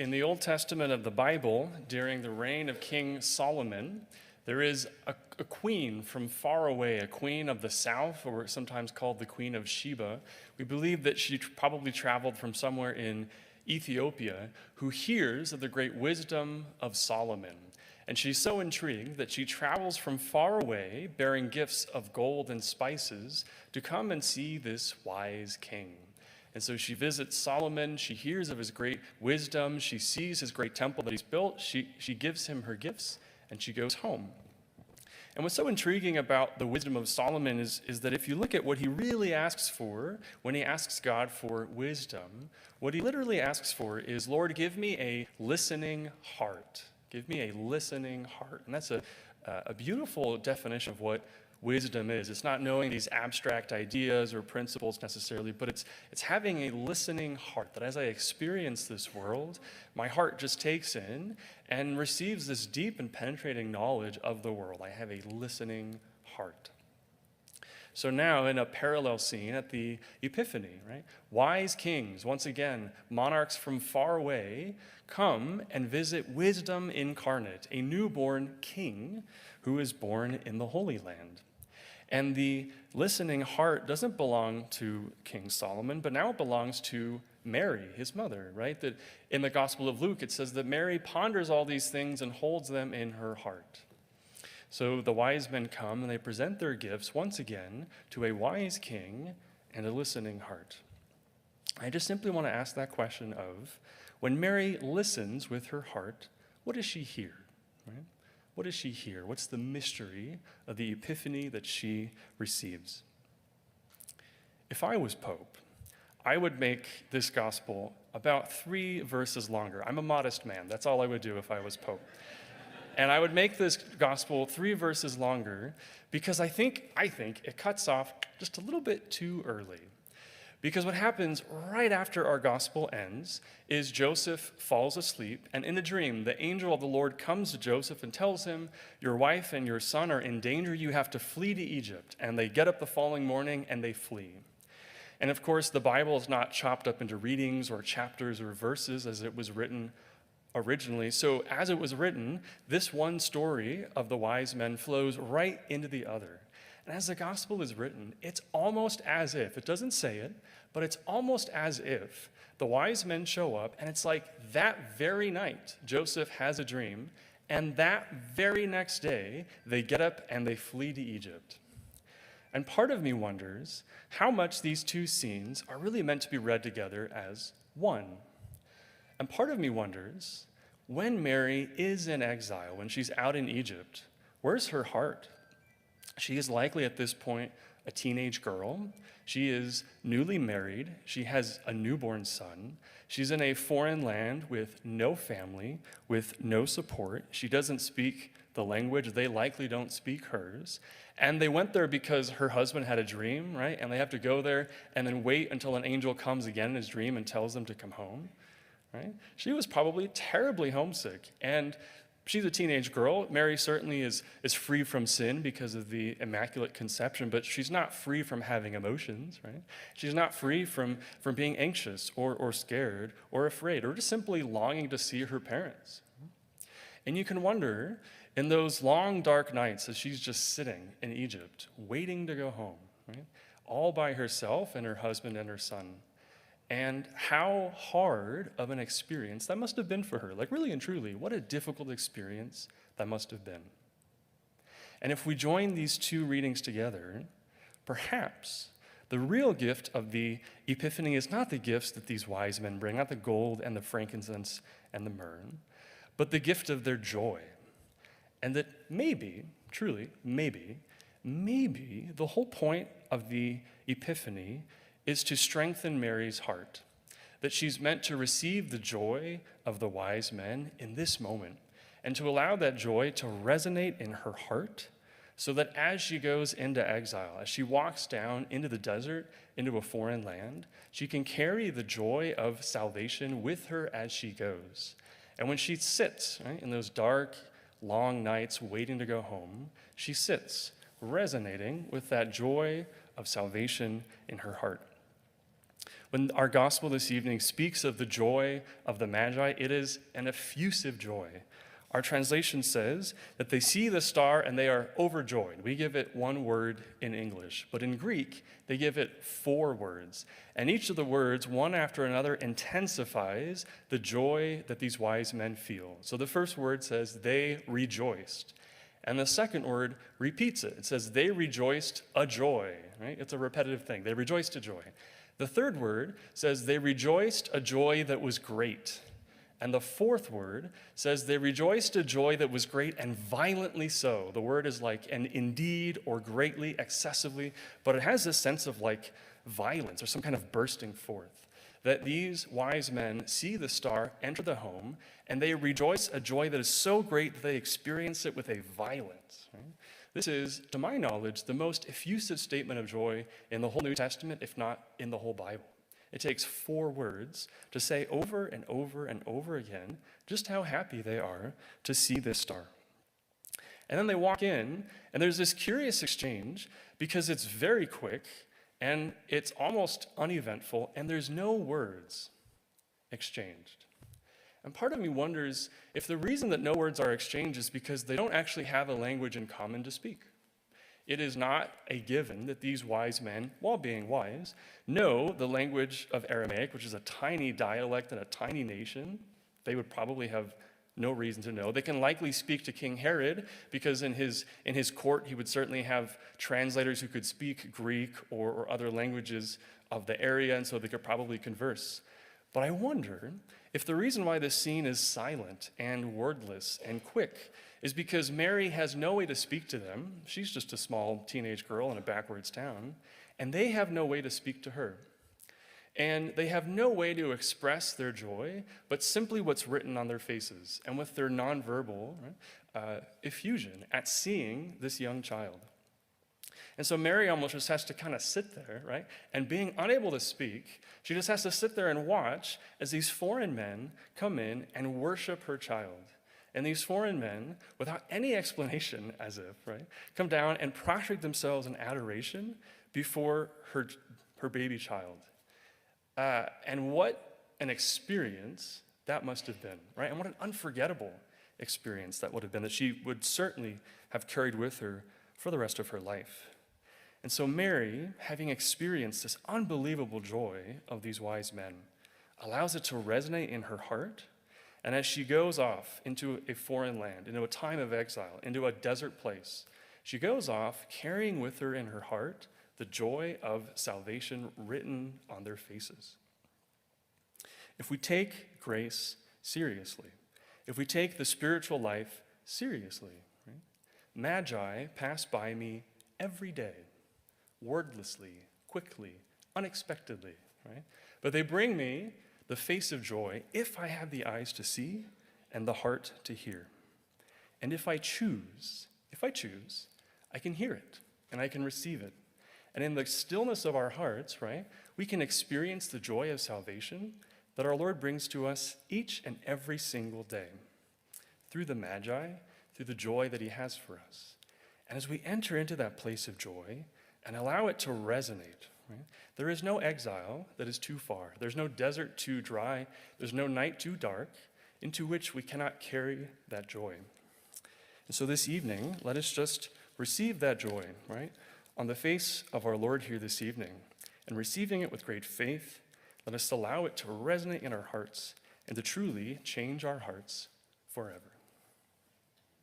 In the Old Testament of the Bible, during the reign of King Solomon, there is a queen from far away, a queen of the south, or sometimes called the Queen of Sheba. We believe that she probably traveled from somewhere in Ethiopia, who hears of the great wisdom of Solomon. And she's so intrigued that she travels from far away, bearing gifts of gold and spices, to come and see this wise king. And so she visits Solomon, she hears of his great wisdom, she sees his great temple that he's built, she gives him her gifts, and she goes home. And what's so intriguing about the wisdom of Solomon is that if you look at what he really asks for when he asks God for wisdom, what he literally asks for is, Lord, give me a listening heart. Give me a listening heart. And that's a beautiful definition of what wisdom is. It's not knowing these abstract ideas or principles necessarily, but it's having a listening heart, that as I experience this world, my heart just takes in and receives this deep and penetrating knowledge of the world. I have a listening heart. So now in a parallel scene at the Epiphany, right? Wise kings, once again, monarchs from far away, come and visit wisdom incarnate, a newborn king who is born in the Holy Land. And the listening heart doesn't belong to King Solomon, but now it belongs to Mary, his mother, right? That in the Gospel of Luke, it says that Mary ponders all these things and holds them in her heart. So the wise men come and they present their gifts once again to a wise king and a listening heart. I just simply want to ask that question of, when Mary listens with her heart, what does she hear, right? What does she hear? What's the mystery of the epiphany that she receives? If I was Pope, I would make this gospel about 3 verses longer. I'm a modest man. That's all I would do if I was Pope. And I would make this gospel 3 verses longer because I think it cuts off just a little bit too early. Because what happens right after our gospel ends is Joseph falls asleep, and in a dream, the angel of the Lord comes to Joseph and tells him, your wife and your son are in danger, you have to flee to Egypt. And they get up the following morning and they flee. And of course, the Bible is not chopped up into readings or chapters or verses as it was written originally. So as it was written, this one story of the wise men flows right into the other. And as the gospel is written, it's almost as if, it doesn't say it, but it's almost as if the wise men show up, and it's like that very night, Joseph has a dream, and that very next day, they get up and they flee to Egypt. And part of me wonders how much these two scenes are really meant to be read together as one. And part of me wonders, when Mary is in exile, when she's out in Egypt, where's her heart? She is likely at this point a teenage girl. She is newly married. She has a newborn son. She's in a foreign land with no family, with no support. She doesn't speak the language. They likely don't speak hers. And they went there because her husband had a dream, right? And they have to go there and then wait until an angel comes again in his dream and tells them to come home, right? She was probably terribly homesick. And she's a teenage girl. Mary certainly is free from sin because of the Immaculate Conception, but she's not free from having emotions, right? She's not free from being anxious or scared or afraid or just simply longing to see her parents. And you can wonder, in those long, dark nights as she's just sitting in Egypt, waiting to go home, right? All by herself and her husband and her son. And how hard of an experience that must have been for her. Like, really and truly, what a difficult experience that must have been. And if we join these two readings together, perhaps the real gift of the Epiphany is not the gifts that these wise men bring, not the gold and the frankincense and the myrrh, but the gift of their joy. And that maybe, truly, maybe the whole point of the Epiphany is to strengthen Mary's heart, that she's meant to receive the joy of the wise men in this moment, and to allow that joy to resonate in her heart, so that as she goes into exile, as she walks down into the desert, into a foreign land, she can carry the joy of salvation with her as she goes. And when she sits, right, in those dark, long nights waiting to go home, she sits resonating with that joy of salvation in her heart. When our gospel this evening speaks of the joy of the Magi, it is an effusive joy. Our translation says that they see the star and they are overjoyed. We give it one word in English, but in Greek, they give it 4 words. And each of the words, one after another, intensifies the joy that these wise men feel. So the first word says, they rejoiced. And the second word repeats it. It says, they rejoiced a joy, right? It's a repetitive thing. They rejoiced a joy. The third word says, they rejoiced a joy that was great. And the fourth word says, they rejoiced a joy that was great and violently so. The word is like an indeed or greatly, excessively, but it has this sense of like violence or some kind of bursting forth. That these wise men see the star enter the home, and they rejoice a joy that is so great that they experience it with a violence. Right? This is, to my knowledge, the most effusive statement of joy in the whole New Testament, if not in the whole Bible. It takes 4 words to say over and over and over again just how happy they are to see this star. And then they walk in, and there's this curious exchange because it's very quick, and it's almost uneventful, and there's no words exchanged. And part of me wonders if the reason that no words are exchanged is because they don't actually have a language in common to speak. It is not a given that these wise men, while being wise, know the language of Aramaic, which is a tiny dialect in a tiny nation. They would probably have no reason to know. They can likely speak to King Herod because in his court he would certainly have translators who could speak Greek or other languages of the area, and so they could probably converse. But I wonder if the reason why this scene is silent and wordless and quick is because Mary has no way to speak to them. She's just a small teenage girl in a backwards town, and they have no way to speak to her. And they have no way to express their joy, but simply what's written on their faces and with their nonverbal effusion at seeing this young child. And so Mary almost just has to kind of sit there, right? And being unable to speak, she just has to sit there and watch as these foreign men come in and worship her child. And these foreign men, without any explanation, as if, right, come down and prostrate themselves in adoration before her baby child. And what an experience that must have been, right? And what an unforgettable experience that would have been that she would certainly have carried with her for the rest of her life. And so Mary, having experienced this unbelievable joy of these wise men, allows it to resonate in her heart. And as she goes off into a foreign land, into a time of exile, into a desert place, she goes off carrying with her in her heart the joy of salvation written on their faces. If we take grace seriously, if we take the spiritual life seriously, right? Magi pass by me every day, wordlessly, quickly, unexpectedly, right? But they bring me the face of joy if I have the eyes to see and the heart to hear. And if I choose, I can hear it and I can receive it. And in the stillness of our hearts, right, we can experience the joy of salvation that our Lord brings to us each and every single day through the Magi, through the joy that he has for us. And as we enter into that place of joy and allow it to resonate, right, there is no exile that is too far. There's no desert too dry. There's no night too dark into which we cannot carry that joy. And so this evening, let us just receive that joy, right, on the face of our Lord here this evening. And receiving it with great faith, let us allow it to resonate in our hearts and to truly change our hearts forever.